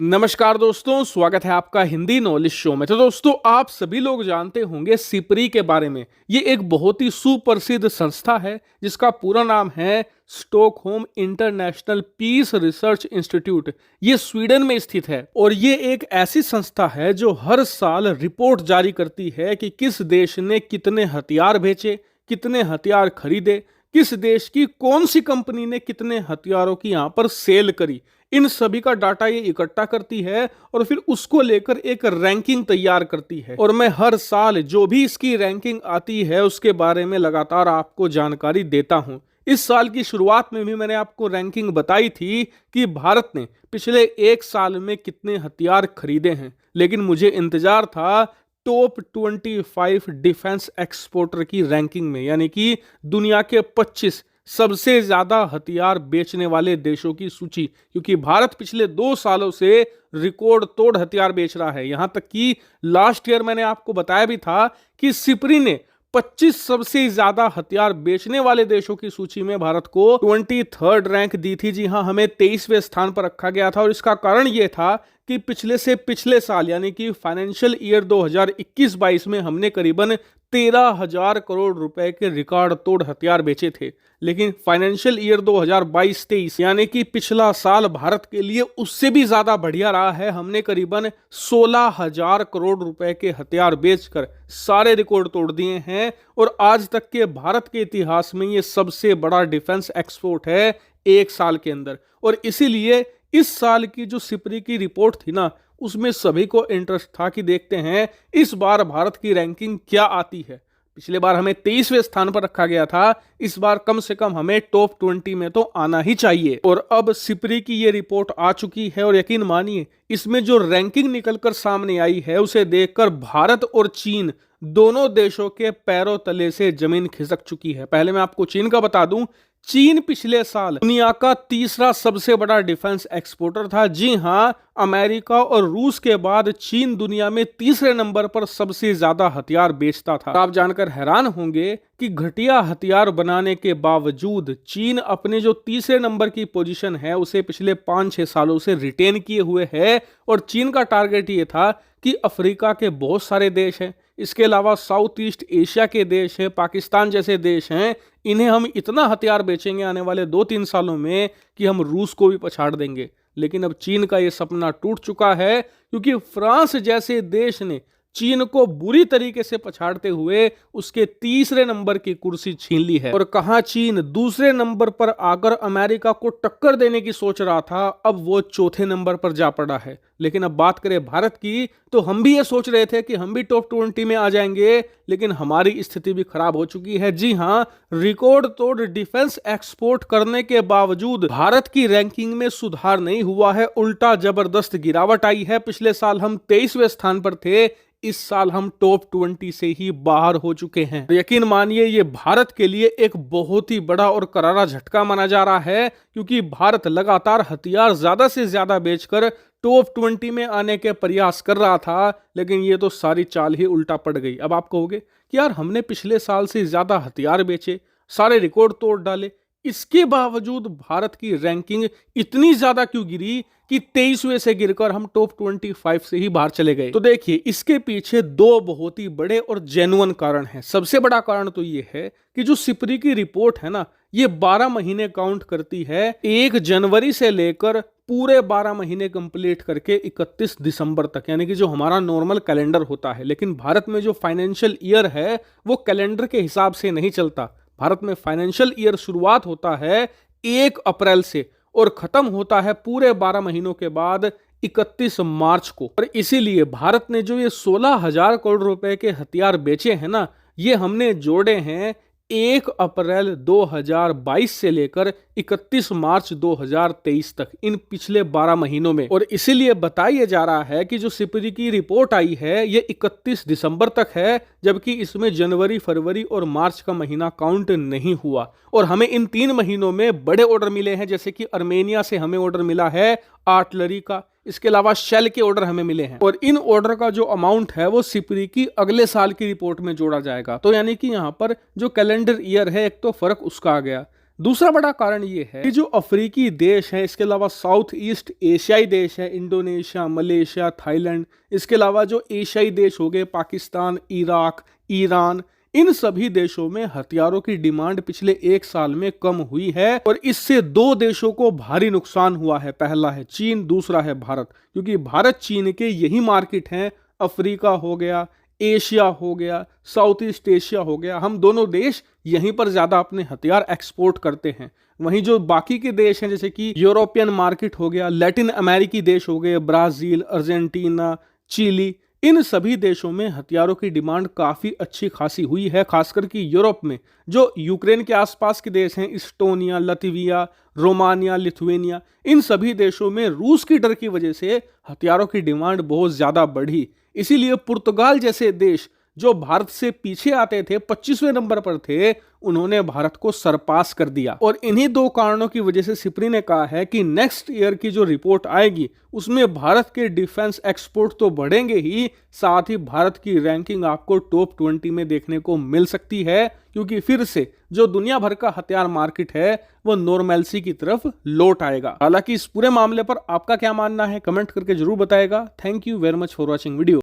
नमस्कार दोस्तों, स्वागत है आपका हिंदी नॉलेज शो में। तो दोस्तों, आप सभी लोग जानते होंगे सिपरी के बारे में। ये एक बहुत ही सुप्रसिद्ध संस्था है जिसका पूरा नाम है Stockholm International Peace Research Institute. ये स्वीडन में स्थित है और ये एक ऐसी संस्था है जो हर साल रिपोर्ट जारी करती है कि किस देश ने कितने हथियार बेचे, कितने हथियार खरीदे, किस देश की कौन सी कंपनी ने कितने हथियारों की यहाँ पर सेल करी। इन सभी का डाटा ये इकट्ठा करती है और फिर उसको लेकर एक रैंकिंग तैयार करती है। और मैं हर साल जो भी इसकी रैंकिंग आती है उसके बारे में लगातार आपको जानकारी देता हूं। इस साल की शुरुआत में भी मैंने आपको रैंकिंग बताई थी कि भारत ने पिछले एक साल में कितने हथियार खरीदे हैं, लेकिन मुझे इंतजार था टॉप 25 डिफेंस एक्सपोर्टर की रैंकिंग में, यानी कि दुनिया के 25 सबसे ज्यादा हथियार बेचने वाले देशों की सूची। क्योंकि भारत पिछले 2 सालों से रिकॉर्ड तोड़ हथियार बेच रहा है। यहां तक कि लास्ट ईयर मैंने आपको बताया भी था कि सिपरी ने 25 सबसे ज्यादा हथियार बेचने वाले देशों की सूची में भारत को 23rd रैंक दी थी। जी हां, हमें 23वें स्थान पर रखा गया था और इसका कारण यह था कि पिछले से पिछले साल यानी कि फाइनेंशियल ईयर 2021-22 में हमने करीबन 13,000 करोड़ रुपए के रिकॉर्ड तोड़ हथियार बेचे थे। लेकिन फाइनेंशियल ईयर 2022-23 यानी कि पिछला साल भारत के लिए उससे भी ज्यादा बढ़िया रहा है। हमने करीबन 16,000 करोड़ रुपए के हथियार बेचकर सारे रिकॉर्ड तोड़ दिए हैं और आज तक के भारत के इतिहास में ये सबसे बड़ा डिफेंस एक्सपोर्ट है एक साल के अंदर। और इसीलिए इस साल की जो सिपरी की रिपोर्ट थी ना, उसमें सभी को इंटरेस्ट था कि देखते हैं इस बार भारत की रैंकिंग क्या आती है। पिछले बार हमें 23वें स्थान पर रखा गया था, इस बार कम से कम हमें टॉप 20 में तो आना ही चाहिए। और अब सिपरी की ये रिपोर्ट आ चुकी है और यकीन मानिए इसमें जो रैंकिंग निकलकर सामने आई है उसे देखकर भारत और चीन दोनों देशों के पैरों तले से जमीन खिसक चुकी है। पहले मैं आपको चीन का बता दूं, चीन पिछले साल दुनिया का तीसरा सबसे बड़ा डिफेंस एक्सपोर्टर था। जी हां, अमेरिका और रूस के बाद चीन दुनिया में तीसरे नंबर पर सबसे ज्यादा हथियार बेचता था। आप जानकर हैरान होंगे कि घटिया हथियार बनाने के बावजूद चीन अपने जो तीसरे नंबर की पोजीशन है उसे पिछले 5-6 सालों से रिटेन किए हुए है। और चीन का टारगेट ये था कि अफ्रीका के बहुत सारे देश हैं, इसके अलावा साउथ ईस्ट एशिया के देश हैं, पाकिस्तान जैसे देश हैं, इन्हें हम इतना हथियार बेचेंगे आने वाले 2-3 सालों में कि हम रूस को भी पछाड़ देंगे। लेकिन अब चीन का यह सपना टूट चुका है क्योंकि फ्रांस जैसे देश ने चीन को बुरी तरीके से पछाड़ते हुए उसके तीसरे नंबर की कुर्सी छीन ली है। और कहां चीन दूसरे नंबर पर आकर अमेरिका को टक्कर देने की सोच रहा था, अब वो चौथे नंबर पर जा पड़ा है। लेकिन अब बात करें भारत की, तो हम भी ये सोच रहे थे कि हम भी टॉप 20 में आ जाएंगे, लेकिन हमारी स्थिति भी खराब हो चुकी है। जी हां, रिकॉर्ड तोड़ डिफेंस एक्सपोर्ट करने के बावजूद भारत की रैंकिंग में सुधार नहीं हुआ है, उल्टा जबरदस्त गिरावट आई है। पिछले साल हम 23वें स्थान पर थे, इस साल हम टॉप 20 से ही बाहर हो चुके हैं। यकीन मानिए ये भारत के लिए एक बहुत ही बड़ा और करारा झटका माना जा रहा है, क्योंकि भारत लगातार हथियार ज्यादा से ज्यादा बेचकर टॉप 20 में आने के प्रयास कर रहा था, लेकिन ये तो सारी चाल ही उल्टा पड़ गई। अब आप कहोगे कि यार हमने पिछले साल से ज्यादा हथियार बेचे, सारे रिकॉर्ड तोड़ डाले, इसके बावजूद भारत की रैंकिंग इतनी ज्यादा क्यों गिरी कि 23वें से गिरकर हम टॉप 25 से ही बाहर चले गए। तो देखिए, इसके पीछे 2 बहुत ही बड़े और जेन्युइन कारण हैं। सबसे बड़ा कारण तो ये है कि जो सिपरी की रिपोर्ट है ना, ये 12 महीने काउंट करती है, 1 जनवरी से लेकर पूरे 12 महीने कंप्लीट करके 31 दिसंबर तक, यानी कि जो हमारा नॉर्मल कैलेंडर होता है। लेकिन भारत में जो फाइनेंशियल ईयर है वो कैलेंडर के हिसाब से नहीं चलता। भारत में फाइनेंशियल ईयर शुरुआत होता है 1 अप्रैल से और खत्म होता है पूरे 12 महीनों के बाद 31 मार्च को। और इसीलिए भारत ने जो ये 16,000 करोड़ रुपए के हथियार बेचे हैं ना, ये हमने जोड़े हैं 1 अप्रैल 2022 से लेकर 31 मार्च 2023 तक, इन पिछले 12 महीनों में। और इसीलिए बताया जा रहा है कि जो सिपरी की रिपोर्ट आई है ये 31 दिसंबर तक है, जबकि इसमें जनवरी, फरवरी और मार्च का महीना काउंट नहीं हुआ। और हमें इन 3 महीनों में बड़े ऑर्डर मिले हैं, जैसे कि अर्मेनिया से हमें ऑर्डर मिला है आर्टिलरी का, इसके अलावा शेल के ऑर्डर हमें मिले हैं। और इन ऑर्डर का जो अमाउंट है वो सिपरी की अगले साल की रिपोर्ट में जोड़ा जाएगा। तो यानी कि यहाँ पर जो कैलेंडर ईयर है, एक तो फर्क उसका आ गया। दूसरा बड़ा कारण ये है कि जो अफ्रीकी देश है, इसके अलावा साउथ ईस्ट एशियाई देश है, इंडोनेशिया, मलेशिया, थाईलैंड, इसके अलावा जो एशियाई देश हो गए पाकिस्तान, इराक, ईरान, इन सभी देशों में हथियारों की डिमांड पिछले 1 साल में कम हुई है और इससे 2 देशों को भारी नुकसान हुआ है। पहला है चीन, दूसरा है भारत, क्योंकि भारत चीन के यही मार्केट हैं। अफ्रीका हो गया, एशिया हो गया, साउथ ईस्ट एशिया हो गया, हम दोनों देश यहीं पर ज्यादा अपने हथियार एक्सपोर्ट करते हैं। वहीं जो बाकी के देश हैं जैसे कि यूरोपियन मार्केट हो गया, लैटिन अमेरिकी देश हो गए, ब्राजील, अर्जेंटीना, चिली, इन सभी देशों में हथियारों की डिमांड काफी अच्छी खासी हुई है। खासकर कि यूरोप में जो यूक्रेन के आसपास के देश हैं, इस्टोनिया, लतविया, रोमानिया, लिथुएनिया, इन सभी देशों में रूस की डर की वजह से हथियारों की डिमांड बहुत ज्यादा बढ़ी। इसीलिए पुर्तगाल जैसे देश जो भारत से पीछे आते थे, 25वें नंबर पर थे, उन्होंने भारत को सरपास कर दिया। और इन्हीं 2 कारणों की वजह से सिप्री ने कहा है कि नेक्स्ट ईयर की जो रिपोर्ट आएगी उसमें भारत के डिफेंस एक्सपोर्ट तो बढ़ेंगे ही, साथ ही भारत की रैंकिंग आपको टॉप 20 में देखने को मिल सकती है, क्योंकि फिर से जो दुनिया भर का हथियार मार्केट है वो नॉर्मैलिटी की तरफ लौट आएगा। हालांकि इस पूरे मामले पर आपका क्या मानना है कमेंट करके जरूर बताएगा। Thank you very much for watching video.